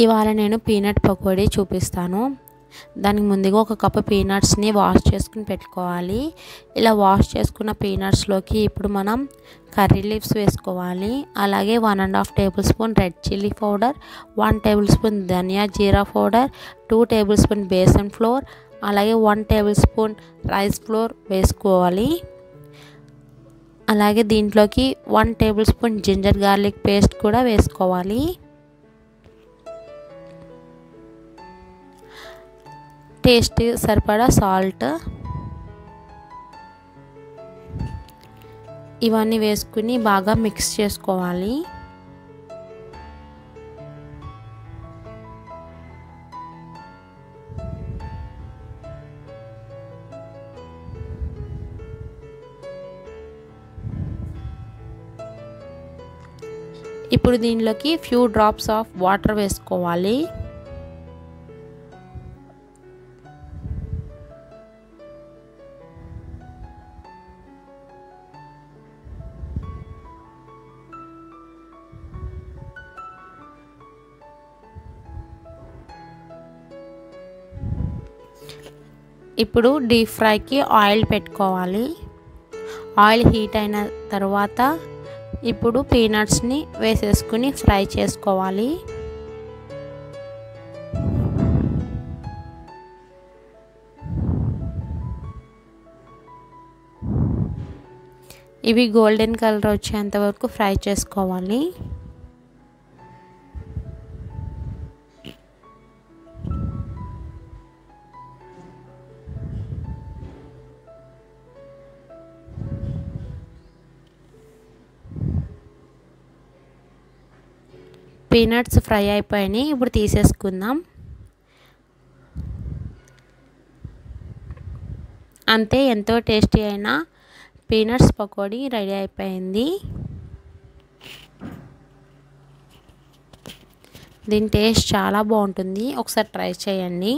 ఇవాళ నేను పీనట్ పకోడీ చూపిస్తాను. దానికి ముందుగా ఒక కప్పు పీనట్స్ని వాష్ చేసుకుని పెట్టుకోవాలి. ఇలా వాష్ చేసుకున్న పీనట్స్లోకి ఇప్పుడు మనం కర్రీ లీవ్స్ వేసుకోవాలి. అలాగే 1.5 table spoon red chilli powder, 1 table spoon ధనియా జీరా పౌడర్, 2 టేబుల్ స్పూన్ బేసన్ ఫ్లోర్, అలాగే 1 టేబుల్ స్పూన్ రైస్ ఫ్లోర్ వేసుకోవాలి. అలాగే దీంట్లోకి 1 table spoon ginger garlic paste కూడా వేసుకోవాలి. టేస్ట్ సరిపడా సాల్ట్, ఇవన్నీ వేసుకుని బాగా మిక్స్ చేసుకోవాలి. ఇప్పుడు దీనిలోకి ఫ్యూ డ్రాప్స్ ఆఫ్ వాటర్ వేసుకోవాలి. ఇప్పుడు డీప్ ఫ్రైకి ఆయిల్ పెట్టుకోవాలి. ఆయిల్ హీట్ అయిన తర్వాత ఇప్పుడు పీనట్స్ని వేసేసుకుని ఫ్రై చేసుకోవాలి. ఇవి గోల్డెన్ కలర్ వచ్చేంత వరకు ఫ్రై చేసుకోవాలి. పీనట్స్ ఫ్రై అయిపోయినాయి. ఇప్పుడు తీసేసుకుందాం. అంతే, ఎంతో టేస్టీ అయిన పీనట్స్ పకోడీ రెడీ అయిపోయింది. దీని టేస్ట్ చాలా బాగుంటుంది. ఒకసారి ట్రై చేయండి.